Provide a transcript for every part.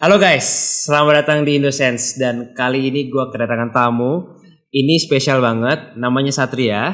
Halo guys, selamat datang di Indosense dan kali ini gue kedatangan tamu. Ini spesial banget, namanya Satria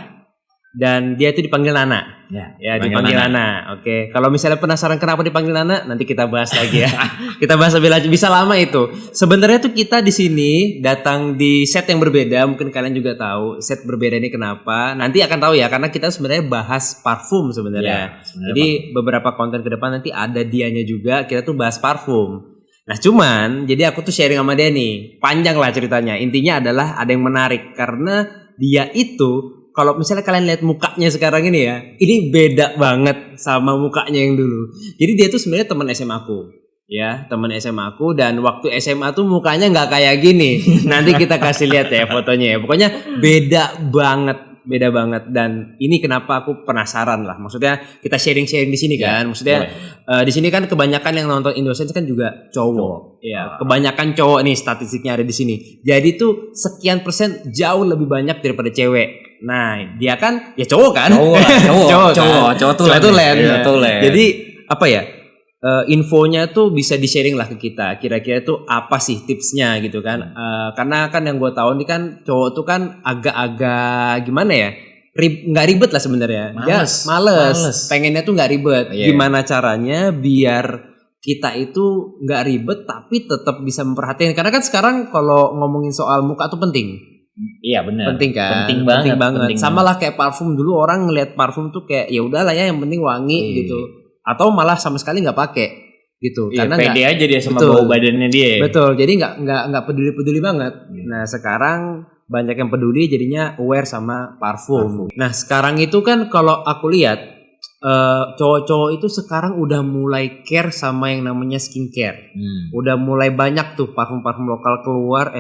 dan dia itu dipanggil Nana. Ya dipanggil Nana. Oke, kalau misalnya penasaran kenapa dipanggil Nana, nanti kita bahas lagi ya. Kita bahas lebih lanjut, bisa lama itu. Sebenarnya tuh kita di sini datang di set yang berbeda, mungkin kalian juga tahu set berbeda ini kenapa. Nanti akan tahu ya, karena kita sebenarnya bahas parfum sebenarnya. Jadi beberapa konten ke depan nanti ada dianya juga, kita tuh bahas parfum. Nah cuman jadi aku tuh sharing sama dia nih, panjang lah ceritanya. Intinya adalah ada yang menarik karena dia itu kalau misalnya kalian lihat mukanya sekarang ini ya, ini beda banget sama mukanya yang dulu. Jadi dia tuh sebenarnya teman SMA aku. Ya, teman SMA aku dan waktu SMA tuh mukanya nggak kayak gini. Nanti kita kasih lihat ya fotonya ya. Pokoknya beda banget dan ini kenapa aku penasaran lah. Maksudnya kita sharing-sharing di sini kan. Maksudnya di sini kan kebanyakan yang nonton Indosense kan juga cowok. Ya, kebanyakan cowok nih statistiknya ada di sini. Jadi tuh sekian persen jauh lebih banyak daripada cewek. Nah, dia kan ya cowok kan? Cowok tulen. Jadi apa ya? Infonya tuh bisa di-sharing lah ke kita. Kira-kira tuh apa sih tipsnya gitu kan? Karena kan yang gue tahu nih kan cowok tuh kan agak-agak gimana ya? Nggak ribet lah sebenarnya. Males. Pengennya tuh nggak ribet. Gimana caranya biar kita itu nggak ribet tapi tetap bisa memperhatikan? Karena kan sekarang kalau ngomongin soal muka tuh penting. Iya benar. Penting kan? Penting banget. Sama lah kayak parfum, dulu orang ngelihat parfum tuh kayak ya udahlah ya yang penting wangi gitu. Atau malah sama sekali nggak pakai gitu. Iya, karena pede aja dia sama bau badannya dia. Betul. Jadi nggak peduli banget. Nah sekarang banyak yang peduli jadinya aware sama parfum. Nah sekarang itu kan kalau aku lihat cowok-cowok itu sekarang udah mulai care sama yang namanya skincare. Udah mulai banyak tuh parfum-parfum lokal keluar,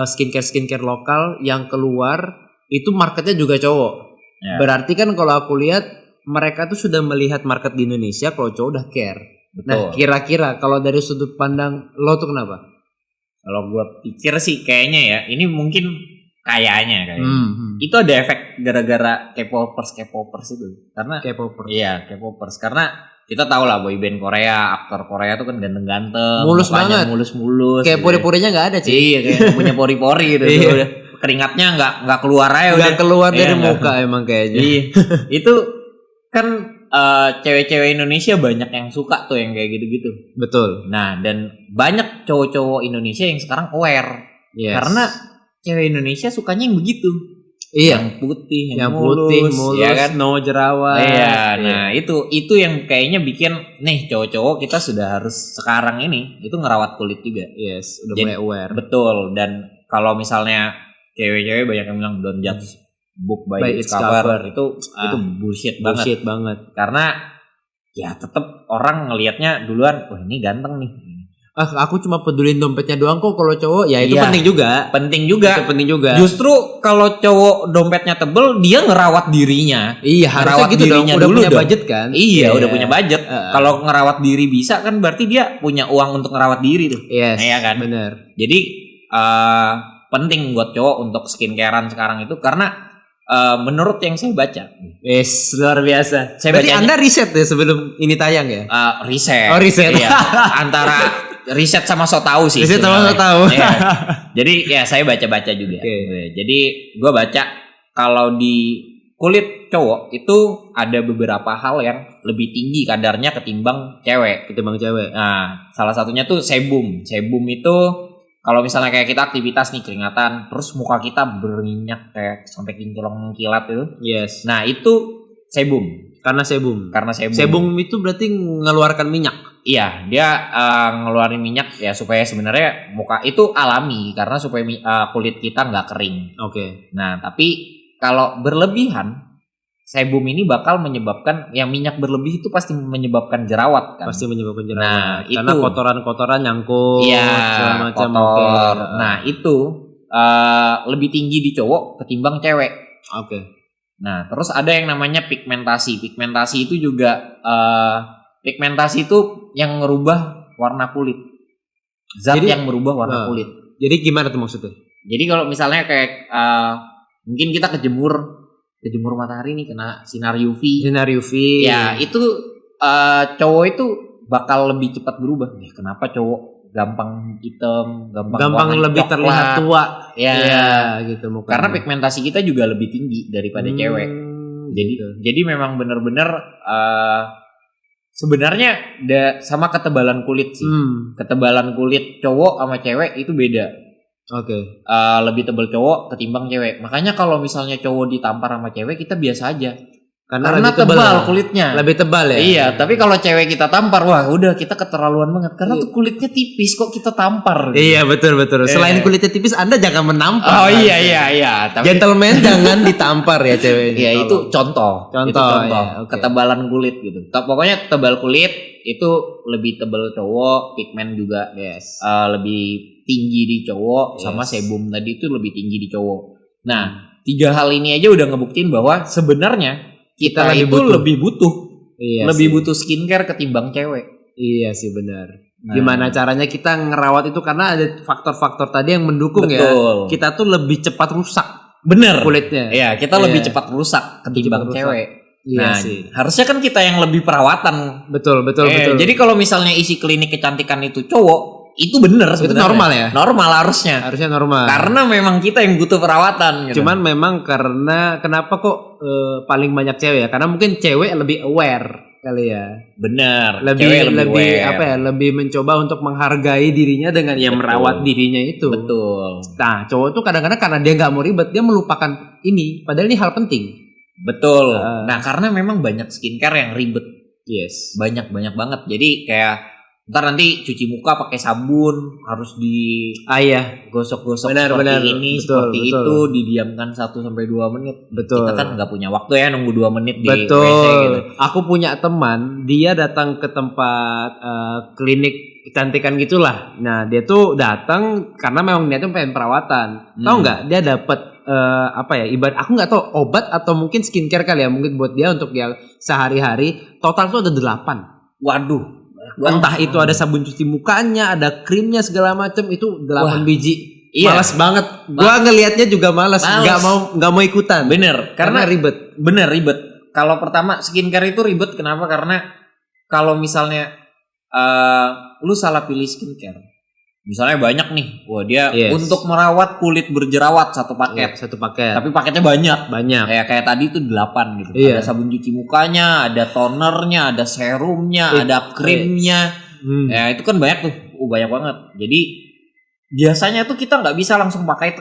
skincare lokal yang keluar itu marketnya juga cowok. Berarti kan kalau aku lihat mereka tuh sudah melihat market di Indonesia kalau cowok udah care. Betul. Nah kira-kira kalau dari sudut pandang lo tuh kenapa? Kalau gue pikir sih kayaknya ya ini mungkin kayaknya itu ada efek gara-gara K-popers itu. Karena K-popers. Iya, K-popers. Karena kita tahu lah boyband Korea, aktor Korea tuh kan ganteng-ganteng, mulus banget, mulus. Kayak pori-porinya nggak ada sih. Iya, kayak punya pori-pori gitu. Udah keringatnya nggak keluar aja. Nggak keluar dari muka emang kayaknya. Iya. Itu kan cewek-cewek Indonesia banyak yang suka tuh yang kayak gitu-gitu. Betul. Nah dan banyak cowok-cowok Indonesia yang sekarang aware. Karena cewek Indonesia sukanya yang begitu. Iya. Yang putih, yang mulus, ya kan? No jerawat. Iya. Nah itu yang kayaknya bikin nih cowok-cowok kita sudah harus sekarang ini itu ngerawat kulit juga. Yes. Udah mulai aware. Betul. Dan kalau misalnya cewek-cewek banyak yang bilang don't judge book by its cover itu bullshit banget. Karena ya tetap orang ngelihatnya duluan, wah ini ganteng nih. Aku cuma pedulin dompetnya doang kok. Kalau cowok ya itu penting juga. Itu penting juga. Justru kalau cowok dompetnya tebel, dia ngerawat dirinya. Iya, harusnya gitu dong. Udah punya budget kan? Iya, udah punya budget. Kalau ngerawat diri bisa kan berarti dia punya uang untuk ngerawat diri tuh. Yes, iya kan? Bener. Jadi penting buat cowok untuk skincarean sekarang itu karena menurut yang saya baca, luar biasa. Berarti Anda riset ya sebelum ini tayang ya? Riset. Oh riset. Iya. Antara riset sama so tahu sih. Riset sama so tahu. Iya. Jadi ya saya baca-baca juga. Jadi gue baca kalau di kulit cowok itu ada beberapa hal yang lebih tinggi kadarnya ketimbang cewek. Nah salah satunya tuh sebum. Sebum itu kalau misalnya kayak kita aktivitas nih keringatan, terus muka kita berminyak kayak sampai kinclong kilat itu. Yes. Nah itu sebum. Karena sebum. Sebum itu berarti mengeluarkan minyak. Iya, dia ngeluarin minyak ya supaya sebenarnya muka itu alami karena supaya kulit kita nggak kering. Oke. Nah tapi kalau berlebihan sebum ini bakal menyebabkan yang minyak berlebih itu pasti menyebabkan jerawat kan. Pasti menyebabkan jerawat. Nah, karena itu kotoran-kotoran nyangkut segala macam. Kotor. Nah, itu lebih tinggi di cowok ketimbang cewek. Oke. Nah, terus ada yang namanya pigmentasi. Pigmentasi itu juga pigmentasi itu yang ngerubah warna kulit. Yang merubah warna kulit. Jadi gimana tuh maksudnya? Jadi kalau misalnya kayak mungkin kita kejemur matahari nih kena sinar UV. Ya, itu cowok itu bakal lebih cepat berubah. Ya, kenapa cowok gampang hitam, gampang gampang lebih coklat. terlihat tua. Ya, gitu mukanya. karena pigmentasi kita juga lebih tinggi daripada cewek. Jadi memang benar-benar sebenarnya sama ketebalan kulit sih. Ketebalan kulit cowok sama cewek itu beda. Oke. Lebih tebal cowok ketimbang cewek. Makanya kalau misalnya cowok ditampar sama cewek kita biasa aja. Karena tebal kulitnya. Lebih tebal ya. Iya, tapi kalau cewek kita tampar, wah udah kita keterlaluan banget. Karena tuh kulitnya tipis kok kita tampar. Iya betul. Selain kulitnya tipis, Anda jangan menampar. Oh iya. Tapi gentleman jangan ditampar ya cewek. Iya itu contoh. Ya, okay. Ketebalan kulit gitu. Pokoknya tebal kulit itu lebih tebal cowok, pigmen juga lebih tinggi di cowok, sama sebum tadi itu lebih tinggi di cowok. Nah, 3 hal ini aja udah ngebuktiin bahwa sebenarnya kita lebih butuh butuh skincare ketimbang cewek. Iya sih benar. Gimana caranya kita ngerawat itu karena ada faktor-faktor tadi yang mendukung. Betul. Ya. Kita tuh lebih cepat rusak. Bener. Kulitnya. Iya, kita lebih cepat rusak ketimbang cewek. Iya sih. Harusnya kan kita yang lebih perawatan. Betul. Jadi kalau misalnya isi klinik kecantikan itu cowok, itu bener sebenarnya. Itu normal ya? Normal harusnya normal. Karena memang kita yang butuh perawatan gitu. Cuman memang karena kenapa kok paling banyak cewek ya? Karena mungkin cewek lebih aware kali ya. Bener. Lebih aware. Lebih mencoba untuk menghargai dirinya dengan merawat dirinya itu. Betul. Nah, cowok tuh kadang-kadang karena dia nggak mau ribet, dia melupakan ini. Padahal ini hal penting. Betul. Nah, karena memang banyak skincare yang ribet. Yes. Banyak banget. Jadi kayak ntar nanti cuci muka pakai sabun harus gosok-gosok seperti ini, seperti itu, didiamkan 1-2 menit. Betul. Kita kan nggak punya waktu ya nunggu 2 menit di WC gitu. Aku punya teman, dia datang ke tempat klinik kecantikan gitulah. Nah, dia tuh datang karena memang niatnya pengen perawatan. Tahu nggak? Dia dapat ibarat aku nggak tahu obat atau mungkin skincare kali ya, mungkin buat dia untuk dia sehari-hari. Total tuh ada 8. Waduh. Entah itu ada sabun cuci mukanya, ada krimnya segala macam, itu 8 biji. Iya. Malas banget. Gua ngelihatnya juga malas. Nggak mau ikutan. Bener. Karena ribet. Bener ribet. Kalau pertama skincare itu ribet kenapa? Karena kalau misalnya lu salah pilih skincare. Misalnya banyak nih, dia untuk merawat kulit berjerawat satu paket. Tapi paketnya banyak. Kayak tadi itu 8 gitu. Ada sabun cuci mukanya, ada tonernya, ada serumnya, ada krimnya. Ya itu kan banyak tuh, banyak banget. Jadi biasanya tuh kita nggak bisa langsung pakai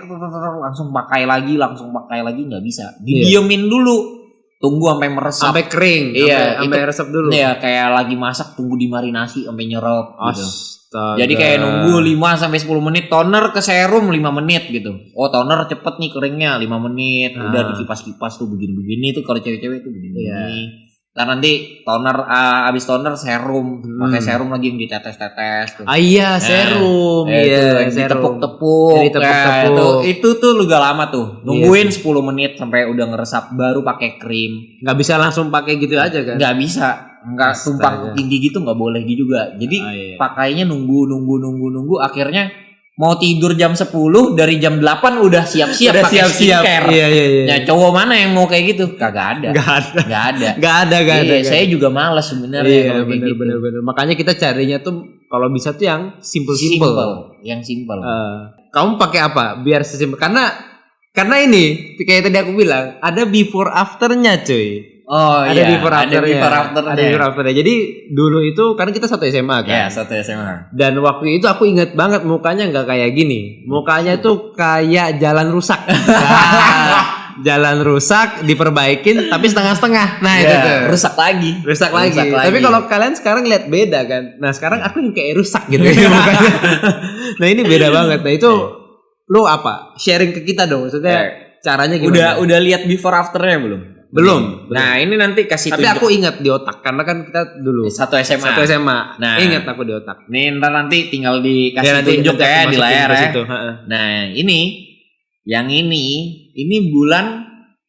lagi nggak bisa. Didiemin dulu. Tunggu sampai meresap, sampai kering, sampai resep dulu. Iya, kayak lagi masak tunggu dimarinasi sampai nyerap gitu. Astaga. Jadi kayak nunggu 5-10 menit, toner ke serum 5 menit gitu. Oh, toner cepet nih keringnya 5 menit. Udah dikipas-kipas tuh begini-begini tuh kalau cewek-cewek tuh begini. Nah nanti toner abis toner serum, pakai serum lagi yang ditetes-tetes tuh. Serum. Ditepuk-tepuk. Itu tuh juga lama tuh. Nungguin 10 menit sampai udah ngeresap baru pakai krim. Nggak bisa langsung pakai gitu aja kan? Nggak bisa. Nggak tumpang tinggi gitu nggak boleh juga. Jadi pakainya nunggu akhirnya mau tidur jam 10 dari jam 8 udah siap-siap pakai skincare. Iya. Nah, cowok mana yang mau kayak gitu? Kagak ada. Enggak ada. Saya juga malas sebenarnya kalau kayak gitu. Bener. Makanya kita carinya tuh kalau bisa tuh yang simple. Yang simple. Kamu pakai apa? Biar sesimpel karena ini kayak tadi aku bilang, ada before afternya, cuy. Ada before afternya. Jadi dulu itu karena kita satu SMA kan. Iya, satu SMA. Dan waktu itu aku ingat banget mukanya nggak kayak gini. Mukanya tuh kayak jalan rusak. Jalan rusak diperbaikin tapi setengah-setengah. Nah, itu tuh. Rusak lagi. Tapi kalau kalian sekarang lihat beda kan. Nah, sekarang aku yang kayak rusak gitu mukanya. Nah, ini beda banget. Nah, itu lo apa? Sharing ke kita dong. Maksudnya caranya gimana? Udah lihat before afternya belum? Belum. Nah, ini nanti kasih tapi aku ingat di otak karena kan kita dulu satu SMA. Nah, ingat aku di otak. Nih nanti tinggal dikasih tunjuk ya di layar ya. Nah, ini bulan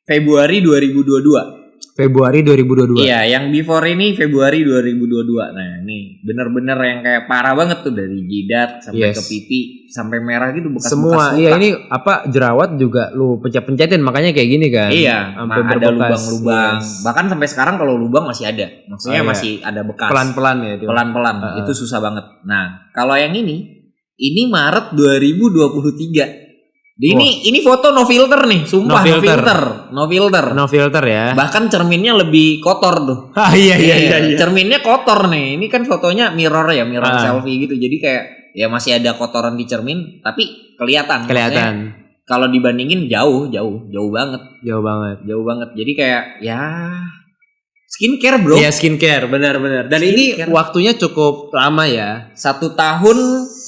Februari 2022. Iya, yang before ini Februari 2022. Nah, ini bener-bener yang kayak parah banget tuh dari jidat sampai ke pipi sampai merah gitu bekas semua. Iya, ini jerawat juga lu pencet-pencetin makanya kayak gini kan. Iya, ada lubang-lubang. Bahkan sampai sekarang kalau lubang masih ada. Maksudnya masih ada bekas. Pelan-pelan ya. Pelan-pelan. Itu susah banget. Nah, kalau yang ini Ini Maret 2023. Ini foto no filter nih, sumpah no filter ya. Bahkan cerminnya lebih kotor tuh. Iya. Cerminnya kotor nih. Ini kan fotonya mirror selfie gitu. Jadi kayak ya masih ada kotoran di cermin, tapi kelihatan. Kalau dibandingin jauh banget. Jauh banget. Jadi kayak ya skincare bro. Iya skincare, benar. Dan skincare. Ini waktunya cukup lama ya. 1 tahun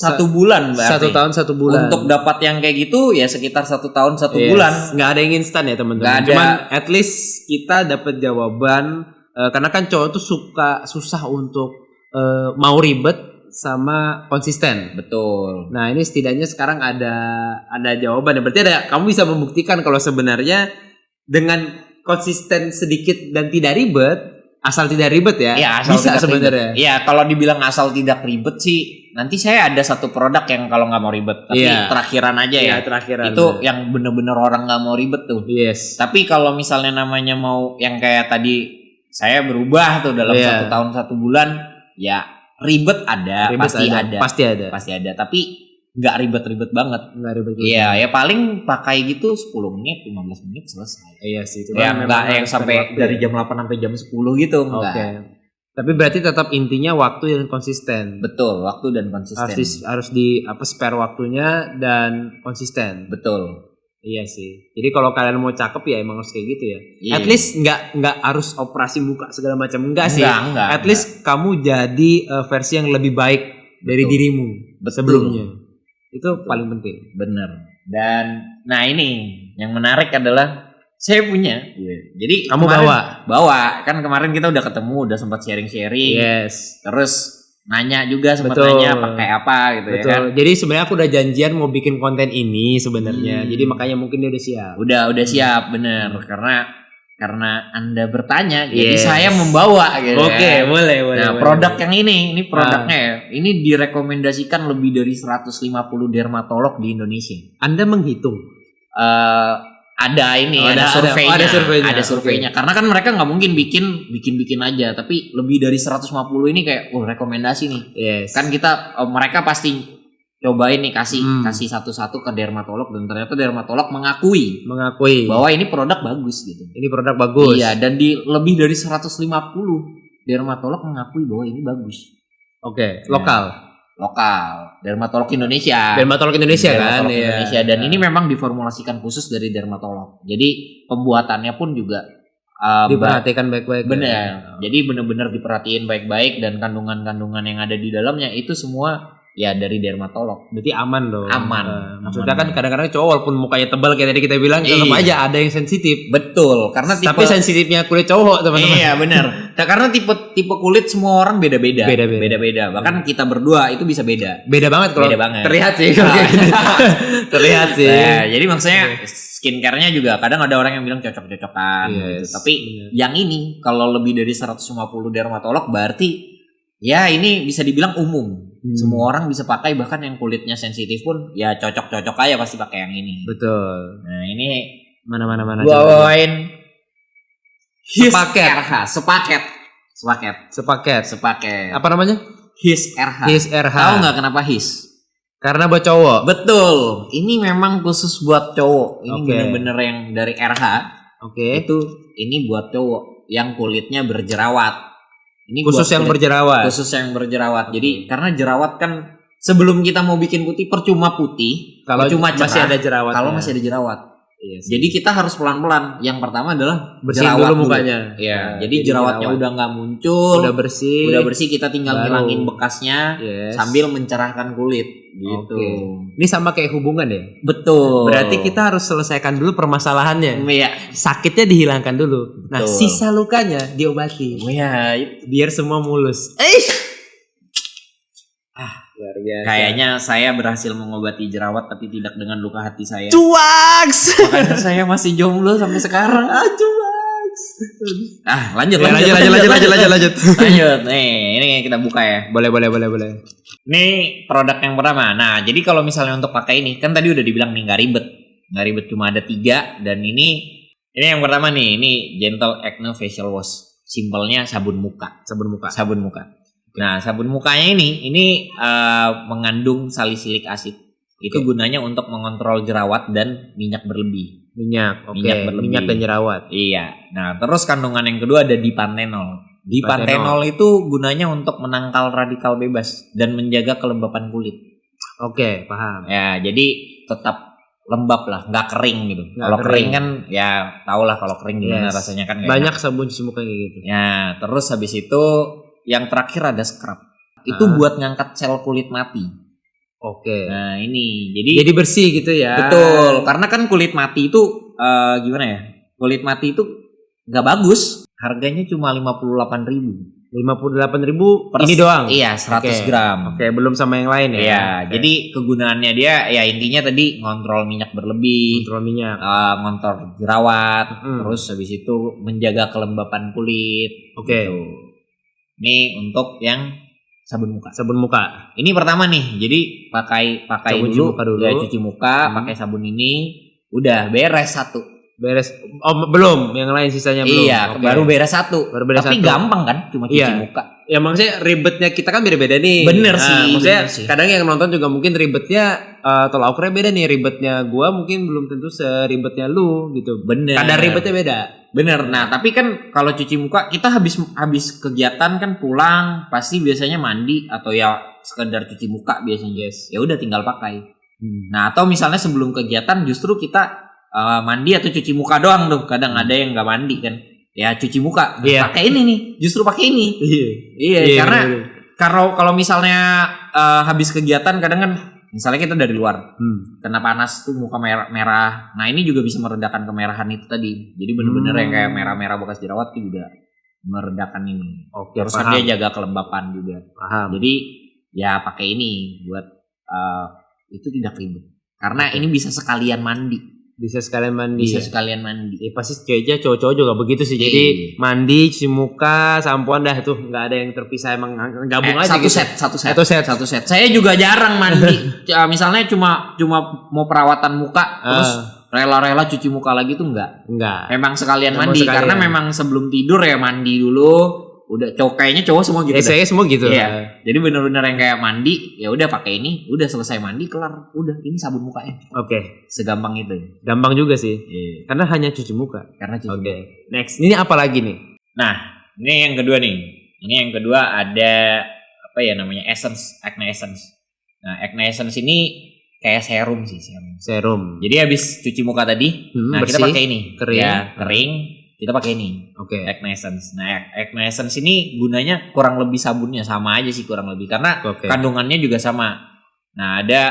1 bulan berarti. 1 tahun 1 bulan. Untuk dapat yang kayak gitu ya sekitar 1 tahun 1 bulan. Nggak ada yang instan ya teman-teman. Cuman at least kita dapat jawaban. Karena kan cowok tuh susah untuk mau ribet sama konsisten. Betul. Nah ini setidaknya sekarang ada jawaban. Berarti kamu bisa membuktikan kalau sebenarnya dengan konsisten sedikit dan tidak ribet, asal tidak ribet ya. Iya, asal bisa sebenarnya. Iya, kalau dibilang asal tidak ribet sih, nanti saya ada satu produk yang kalau nggak mau ribet, tapi terakhiran aja ya. Terakhiran. Itu yang bener-bener orang nggak mau ribet tuh. Yes. Tapi kalau misalnya namanya mau yang kayak tadi saya berubah tuh dalam 1 tahun 1 bulan, ya ribet ada, pasti ada. Tapi nggak ribet-ribet banget. Iya, ya paling pakai gitu 10 menit, 15 menit selesai. Iya sih. Ya nggak yang sampai dari jam 8 sampai jam 10 gitu. Oke. Tapi berarti tetap intinya waktu yang konsisten. Betul, waktu dan konsisten. Harus di spare waktunya dan konsisten. Betul. Iya sih. Jadi kalau kalian mau cakep ya emang harus kayak gitu ya. Iya. At least nggak harus operasi muka segala macam enggak sih. At least kamu jadi versi yang lebih baik dari dirimu sebelumnya. Itu paling penting. Bener. Dan nah ini yang menarik adalah saya punya. Jadi kamu bawa kan kemarin kita udah ketemu, udah sempat sharing. Yes. Terus nanya juga sempat nanya pakai apa gitu. Betul. Ya kan. Jadi sebenarnya aku udah janjian mau bikin konten ini sebenarnya. Jadi makanya mungkin dia udah siap. Udah siap bener karena Anda bertanya, jadi saya membawa gitu. Oke, boleh. Nah, produk yang ini produknya ini direkomendasikan lebih dari 150 dermatolog di Indonesia. Anda menghitung? Ada surveinya. Karena kan mereka nggak mungkin bikin aja, tapi lebih dari 150 ini kayak rekomendasi nih. Yes. Kan mereka pasti cobain nih kasih satu-satu ke dermatolog, dan ternyata dermatolog mengakui bahwa ini produk bagus gitu. Ini produk bagus. Iya, dan di lebih dari 150 dermatolog mengakui bahwa ini bagus. Oke, lokal. Dermatolog Indonesia. Kan? Indonesia. Dan ini memang diformulasikan khusus dari dermatolog. Jadi pembuatannya pun juga diperhatikan baik-baik. Benar. Ya. Jadi benar-benar diperhatiin baik-baik, dan kandungan-kandungan yang ada di dalamnya itu semua ya dari dermatolog. Berarti aman dong. Aman. Maksudnya kan kadang-kadang cowok walaupun mukanya tebal kayak tadi kita bilang, tetap aja ada yang sensitif. Betul. Karena tapi sensitifnya kulit cowok, teman-teman. Iya, benar. Nah, karena tipe kulit semua orang beda-beda. Bahkan kita berdua itu bisa beda. Beda banget kalau. Terlihat sih. Terlihat sih. Nah, jadi maksudnya skincare-nya juga kadang ada orang yang bilang cocok-cocokan gitu. Tapi yang ini kalau lebih dari 150 dermatolog berarti ya ini bisa dibilang umum. Semua orang bisa pakai, bahkan yang kulitnya sensitif pun ya cocok-cocok aja pasti pakai yang ini. Betul. Nah, ini mana gua bawain sepaket. Apa namanya? His RH. Tahu nggak kenapa His? Karena buat cowok. Betul. Ini memang khusus buat cowok. Ini bener-bener yang dari RH. Ini buat cowok yang kulitnya berjerawat. Ini khusus yang berjerawat. Jadi karena jerawat kan sebelum kita mau bikin putih percuma putih, kalau cuma masih ada jerawat. Kalau masih ada jerawat. Yes. Jadi kita harus pelan-pelan. Yang pertama adalah bersihin dulu mukanya. Ya, jadi jerawatnya udah nggak muncul, udah bersih, kita tinggal ngilangin bekasnya sambil mencerahkan kulit. Gitu. Ini sama kayak hubungan ya? Betul. Berarti kita harus selesaikan dulu permasalahannya. Iya. Sakitnya dihilangkan dulu. Nah, sisa lukanya diobati. Iya, biar semua mulus. Luar biasa. Kayaknya saya berhasil mengobati jerawat tapi tidak dengan luka hati saya. Cuaks. Makanya saya masih jomblo sampai sekarang. Cuaks. Lanjut. Lanjut. Nih, ini kita buka ya. Boleh. Ini produk yang pertama. Nah, jadi kalau misalnya untuk pakai ini, kan tadi udah dibilang nih nggak ribet, cuma ada 3. Dan ini yang pertama nih, ini Gentle Acne Facial Wash. Simpelnya sabun muka. Nah, sabun mukanya ini mengandung salisilik asid. Itu gunanya untuk mengontrol jerawat dan minyak berlebih. Minyak berlebih. Minyak dan jerawat. Iya. Nah, terus kandungan yang kedua ada dipantenol. Dipantenol itu gunanya untuk menangkal radikal bebas dan menjaga kelembapan kulit. Oke, paham. Ya, jadi tetap lembab lah, nggak kering gitu. Kalau kering kan ya tau lah kalau kering gimana rasanya kan. Banyak sabun cuci muka kayak gitu. Ya, terus habis itu yang terakhir ada scrub. Itu buat ngangkat sel kulit mati. Oke. Nah ini jadi bersih gitu ya. Betul, karena kan kulit mati itu gimana ya? Kulit mati itu nggak bagus. Harganya cuma 58.000. 58.000 ini doang. Iya, 100 gram. Oke, belum sama yang lain ya. Iya, jadi kegunaannya dia ya intinya tadi ngontrol minyak berlebih, kontrol minyak, ngontrol jerawat, terus habis itu menjaga kelembapan kulit. Oke. Gitu. Ini untuk yang sabun muka. Sabun muka. Ini pertama nih. Jadi pakai dulu. Ya, cuci muka, pakai sabun ini, udah beres satu. Beres. Oh, belum. Yang lain sisanya belum. Iya, baru beres satu. Tapi gampang kan cuma cuci muka. Ya maksudnya ribetnya kita kan beda-beda nih. Bener sih. Maksudnya kadang yang nonton juga mungkin ribetnya tolak ukurnya beda nih. Ribetnya gua mungkin belum tentu seribetnya lu gitu. Bener. Kadar ribetnya beda. Bener. Nah, tapi kan kalau cuci muka kita habis kegiatan kan pulang pasti biasanya mandi atau ya sekedar cuci muka biasanya. Ya udah tinggal pakai. Nah, atau misalnya sebelum kegiatan justru kita mandi atau cuci muka doang tuh. Kadang ada yang nggak mandi kan. Ya cuci muka. Pakai ini nih. Justru pakai ini. Iya, karena kalau misalnya habis kegiatan kadang kan misalnya kita dari luar. Kena panas tuh muka merah. Nah, ini juga bisa meredakan kemerahan itu tadi. Jadi bener-bener yang kayak merah-merah bekas jerawat itu juga meredakan ini. Oke, terus kan dia jaga kelembapan juga. Paham. Jadi ya pakai ini buat itu tidak ribet. Karena ini bisa sekalian mandi. Bisa sekalian mandi. Pasti kayaknya cowok-cowok juga begitu sih. Jadi mandi, cuci muka, sampoan dah tuh nggak ada yang terpisah, emang gabung aja gitu. Satu set. Saya juga jarang mandi. Misalnya cuma mau perawatan muka terus rela-rela cuci muka lagi tuh enggak. Memang sekalian mandi karena memang sebelum tidur ya mandi dulu. Udah kayaknya cowok semua gitu. Saya semua gitu. Iya. Jadi benar-benar yang kayak mandi, ya udah pakai ini, udah selesai mandi kelar, udah ini sabun mukanya. Oke. Segampang itu. Gampang juga sih. Karena hanya cuci muka. Muka. Next, ini apa lagi nih? Nah, ini yang kedua nih. Ini yang kedua ada apa ya namanya acne essence. Nah, acne essence ini kayak serum sih, serum. Jadi habis cuci muka tadi, nah bersih, kita pakai ini. Kering. Kita pakai ini. Acne essence. Nah, acne essence ini gunanya kurang lebih sabunnya sama aja sih kurang lebih karena kandungannya juga sama. Nah, ada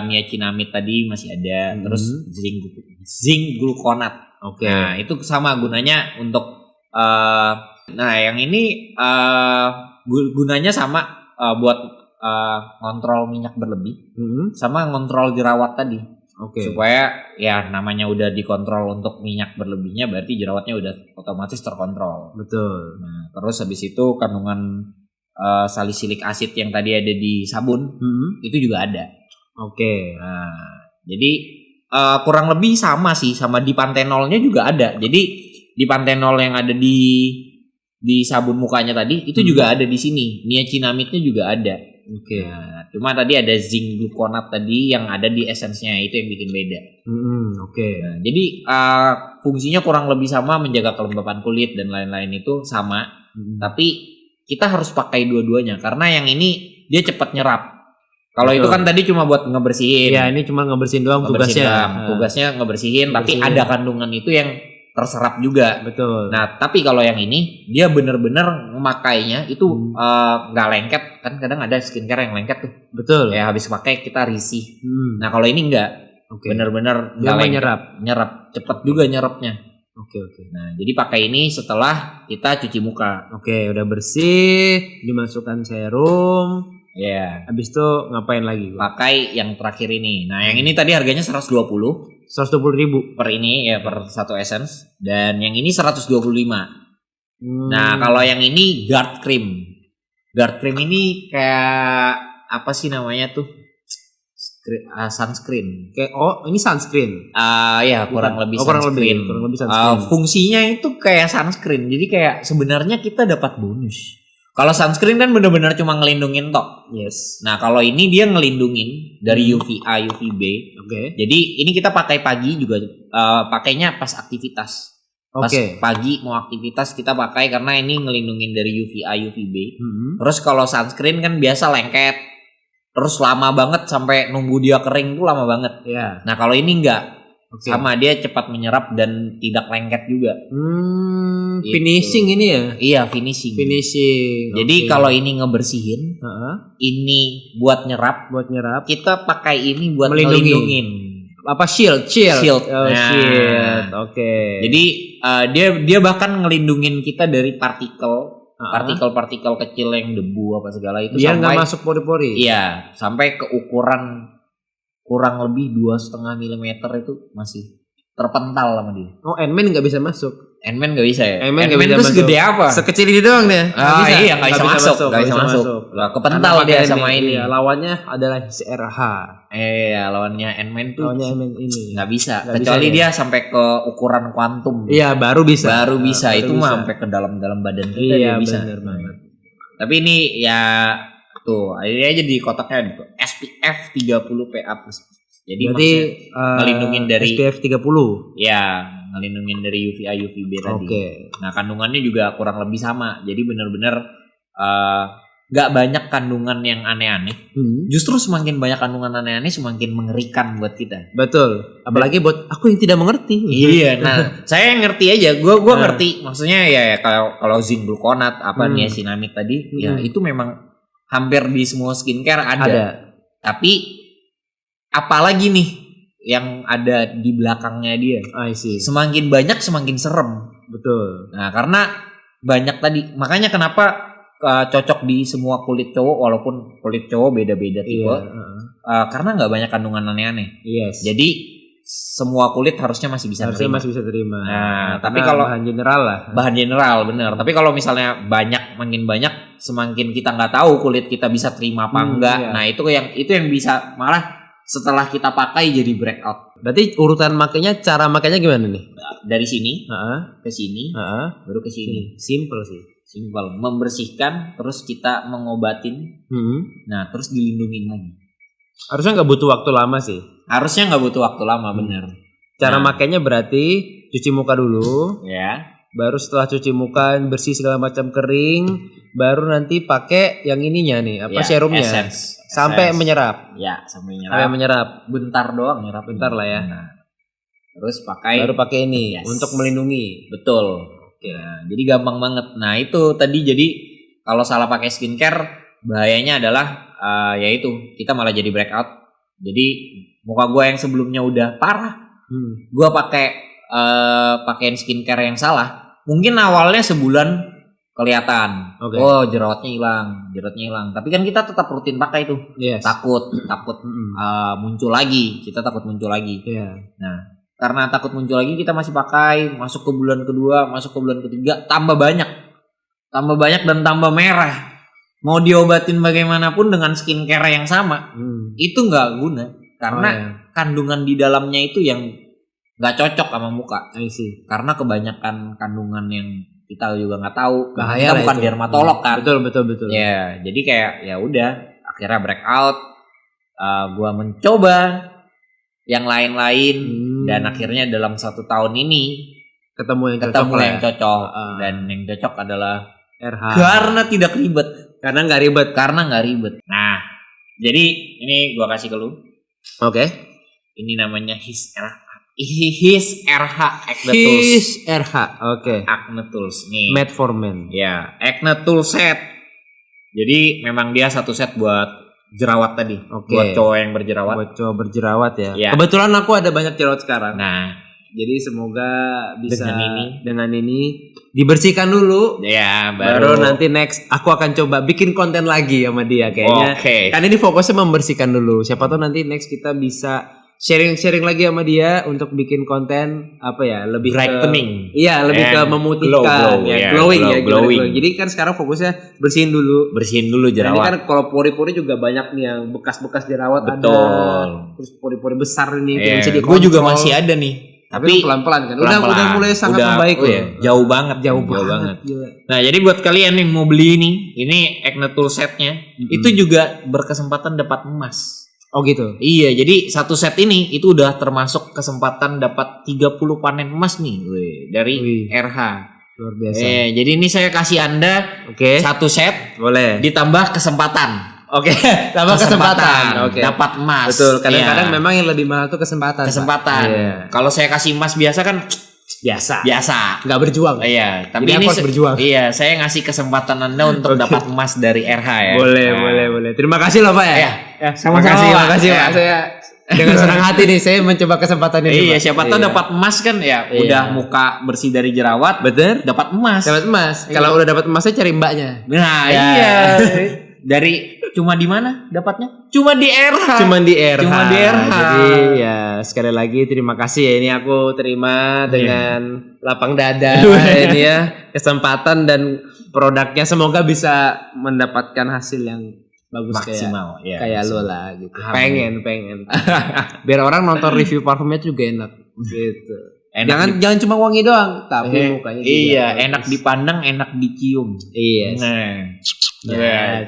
niacinamide tadi masih ada, terus zinc gluconat. Nah, itu sama gunanya untuk nah, yang ini gunanya sama buat ngontrol minyak berlebih sama ngontrol jerawat tadi. Supaya ya namanya udah dikontrol untuk minyak berlebihnya berarti jerawatnya udah otomatis terkontrol. Betul. Nah, terus habis itu kandungan salisilik asid yang tadi ada di sabun itu juga ada. Nah, jadi kurang lebih sama sih, sama dipantenolnya juga ada. Jadi dipantenol yang ada di sabun mukanya tadi itu juga ada di sini. Niacinamide-nya juga ada. Nah, cuma tadi ada zinc gluconat tadi yang ada di esensnya itu yang bikin beda. Nah, jadi fungsinya kurang lebih sama, menjaga kelembapan kulit dan lain-lain itu sama. Tapi kita harus pakai dua-duanya karena yang ini dia cepat nyerap. Kalau itu kan tadi cuma buat ngebersihin. Ya, ini cuma ngebersihin doang tugasnya. Tugasnya ngebersihin, tapi ada kandungan itu yang terserap juga. Betul. Nah, tapi kalau yang ini dia bener-bener memakainya itu nggak lengket kan, kadang ada skincare yang lengket tuh. Betul. Ya habis pakai kita risih. Nah, kalau ini enggak. Bener-bener nggak lengket. Nyerap cepet juga nyerapnya. Nah, jadi pakai ini setelah kita cuci muka. Udah bersih, dimasukkan serum. Habis itu ngapain lagi? Pakai yang terakhir ini. Nah, yang ini tadi harganya 120.000 per ini ya, per satu essence, dan yang ini 125. Nah, kalau yang ini guard cream ini kayak apa sih namanya tuh? Sunscreen. Ini sunscreen. Ya kurang lebih sunscreen. Fungsinya itu kayak sunscreen. Jadi kayak sebenarnya kita dapat bonus. Kalau sunscreen kan bener-bener cuma ngelindungin tok. Yes. Nah kalau ini dia ngelindungin dari UVA, UVB. Oke. Jadi ini kita pakai pagi juga, pakainya pas aktivitas. Pas pagi mau aktivitas kita pakai karena ini ngelindungin dari UVA, UVB. Terus kalau sunscreen kan biasa lengket. Terus lama banget sampai nunggu dia kering tuh lama banget. Ya. Nah kalau ini enggak. Sama dia cepat menyerap dan tidak lengket juga. Gitu. Finishing ini ya? Iya finishing. Jadi kalau ini ngebersihin, ini buat nyerap. Kita pakai ini buat melindungin. Apa shield? Shield. Shield. Jadi dia bahkan ngelindungin kita dari partikel kecil yang debu apa segala itu. Biar nggak masuk pori-pori. Iya, sampai ke ukuran kurang lebih 2,5 mm itu masih terpental sama dia. Oh, Ant-Man nggak bisa masuk. Ant-Man nggak bisa ya? Ant-Man itu segede apa? Sekecil ini doang deh. Iya, nggak bisa masuk. Lah, kepental dia sama ini. Iya, lawannya adalah RH. Iya, lawannya Ant-Man tuh. Lawannya Ant-Man ini. Nggak bisa. Kecuali dia sampai ke ukuran kuantum. Iya, baru bisa. Itu mah sampai ke dalam badan kita dia bisa. Bener banget. Tapi ini ya tuh, ini aja di kotaknya gitu. SPF 30 PA++. Jadi berarti ngelindungin dari SPF 30. Ya, ngelindungin dari UVA UVB tadi. Nah, kandungannya juga kurang lebih sama. Jadi benar-benar gak banyak kandungan yang aneh-aneh. Justru semakin banyak kandungan aneh-aneh semakin mengerikan buat kita. Betul. Apalagi buat aku yang tidak mengerti. Iya, nah saya ngerti aja. Gua ngerti. Maksudnya ya kalau zinc gluconat apa niacinamide tadi, ya itu memang hampir di semua skincare ada. Tapi apalagi nih yang ada di belakangnya dia. I see. Semakin banyak semakin serem. Betul. Nah, karena banyak tadi. Makanya kenapa cocok di semua kulit cowok walaupun kulit cowok beda-beda tipe. Karena nggak banyak kandungan aneh-aneh. Yes. Jadi semua kulit harusnya masih bisa terima. Nah, tapi kalau bahan general lah. Bahan general bener. Tapi kalau misalnya makin banyak, semakin kita nggak tahu kulit kita bisa terima apa enggak. Iya. Nah, itu yang bisa malah setelah kita pakai jadi breakout. Berarti urutan makainya, cara makainya gimana nih? Dari sini ke sini, baru ke sini. Simple sih. Simple. Membersihkan, terus kita mengobatin. Nah, terus dilindungin lagi. Harusnya nggak butuh waktu lama sih. Harusnya nggak butuh waktu lama, bener. Cara makainya berarti cuci muka dulu. Ya. Baru setelah cuci muka bersih segala macam kering, baru nanti pakai yang ininya nih, serumnya. Essence. Sampai menyerap. Ya, sampai menyerap. Bentar doang nyerap. Bentar lah ya. Nah, terus baru pakai ini untuk melindungi. Betul. Ya, jadi gampang banget. Nah, itu tadi jadi kalau salah pakai skincare bahayanya adalah yaitu kita malah jadi breakout. Jadi muka gue yang sebelumnya udah parah, gue pakaiin skincare yang salah. Mungkin awalnya sebulan kelihatan, jerawatnya hilang. Tapi kan kita tetap rutin pakai tuh. Yes. Takut muncul lagi. Kita takut muncul lagi. Yeah. Nah, karena takut muncul lagi kita masih pakai. Masuk ke bulan kedua, masuk ke bulan ketiga, tambah banyak dan tambah merah. Mau diobatin bagaimanapun dengan skincare yang sama, itu nggak guna. Karena kandungan di dalamnya itu yang nggak cocok sama muka. Karena kebanyakan kandungan yang kita juga nggak tahu. Bahaya, kita bukan dermatolog kan. Betul. Ya, jadi kayak ya udah, akhirnya breakout. Gua mencoba yang lain-lain dan akhirnya dalam 1 tahun ini ketemu yang cocok. Dan yang cocok adalah RH. Karena tidak ribet. Karena nggak ribet. Nah, jadi ini gua kasih ke lu. Oke. Ini namanya His RH Acne Tools. His RH. Oke. Acne Tools nih. Made for men. Ya, Acne Tool set. Jadi memang dia satu set buat jerawat tadi. Buat cowok yang berjerawat. Buat cowok berjerawat ya. Kebetulan aku ada banyak jerawat sekarang. Nah, jadi semoga bisa dengan ini dibersihkan dulu. Ya, baru nanti next aku akan coba bikin konten lagi sama dia kayaknya. Kan ini fokusnya membersihkan dulu. Siapa tahu nanti next kita bisa sharing lagi sama dia untuk bikin konten lebih brightening. Lebih ke memutihkan, glowing. Jadi kan sekarang fokusnya bersihin dulu jerawat. Ini kan kalau pori-pori juga banyak nih yang bekas-bekas jerawat. Betul. Ada. Terus pori-pori besar nih bisa dikontrol. Gue juga masih ada nih. Tapi pelan-pelan kan. Pelan-pelan. Udah mulai sangat membaik ya. Jauh banget. Nah, jadi buat kalian yang mau beli ini Acne Tool setnya, itu juga berkesempatan dapat emas. Oh gitu. Iya, jadi satu set ini itu udah termasuk kesempatan dapat 30 panen emas nih, dari RH. Luar biasa. Jadi ini saya kasih Anda satu set, boleh. Ditambah kesempatan. Tambah kesempatan. Dapat emas. Betul. Kadang-kadang memang yang lebih mahal tuh kesempatan. Kalau saya kasih emas biasa kan biasa. Nggak berjuang. Iya, tapi ini harus berjuang. Iya, saya ngasih kesempatan Anda untuk dapat emas dari RH ya. Boleh. Terima kasih loh Pak ya. Sama-sama. Makasih Pak. Saya dengan senang hati nih saya mencoba kesempatan ini. Iya, siapa tahu dapat emas kan ya. Udah muka bersih dari jerawat, betul. Dapat emas. Kalau udah dapat emas saya cari mbaknya. Nah, iya. Dari cuma di mana dapatnya? Cuma di RH. Jadi ya sekali lagi terima kasih ya, ini aku terima dengan lapang dada ini ya, kesempatan dan produknya semoga bisa mendapatkan hasil yang bagus maksimal kayak lo lah gitu. Pengen. Biar orang nonton review parfumnya juga enak gitu. Jangan cuma wangi doang, tapi mukanya juga. Iya, enak dipandang, enak dicium. Iya.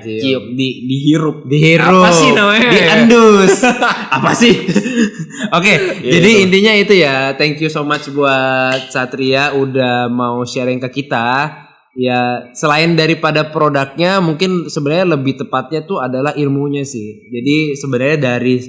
Cium, dihirup. Apa sih namanya? Diendus. Apa sih? Jadi intinya itu ya. Thank you so much buat Satria udah mau sharing ke kita. Ya, selain daripada produknya, mungkin sebenarnya lebih tepatnya tuh adalah ilmunya sih. Jadi sebenarnya dari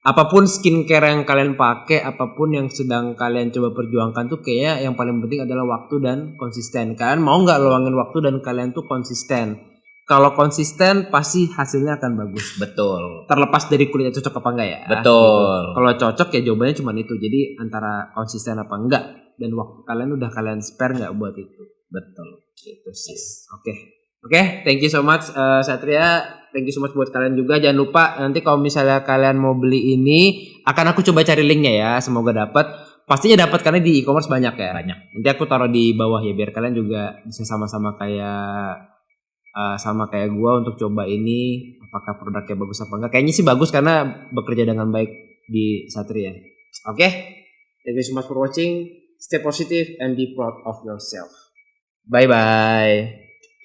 apapun skincare yang kalian pakai, apapun yang sedang kalian coba perjuangkan tuh kayak yang paling penting adalah waktu dan konsisten. Kalian mau nggak luangin waktu dan kalian tuh konsisten. Kalau konsisten pasti hasilnya akan bagus. Betul. Terlepas dari kulitnya cocok apa enggak ya. Betul. Gitu. Kalau cocok ya jawabannya cuma itu. Jadi antara konsisten apa enggak dan waktu kalian udah kalian spare nggak buat itu. Betul. Itu sih. Oke. Thank you so much Satria. Thank you so much buat kalian juga. Jangan lupa nanti kalau misalnya kalian mau beli ini akan aku coba cari linknya ya. Semoga dapat. Pastinya dapat karena di e-commerce banyak ya. Banyak. Nanti aku taruh di bawah ya biar kalian juga bisa sama-sama kayak gue untuk coba ini apakah produknya bagus apa enggak. Kayaknya sih bagus karena bekerja dengan baik di Satria. Thank you so much for watching. Stay positive and be proud of yourself. Bye bye.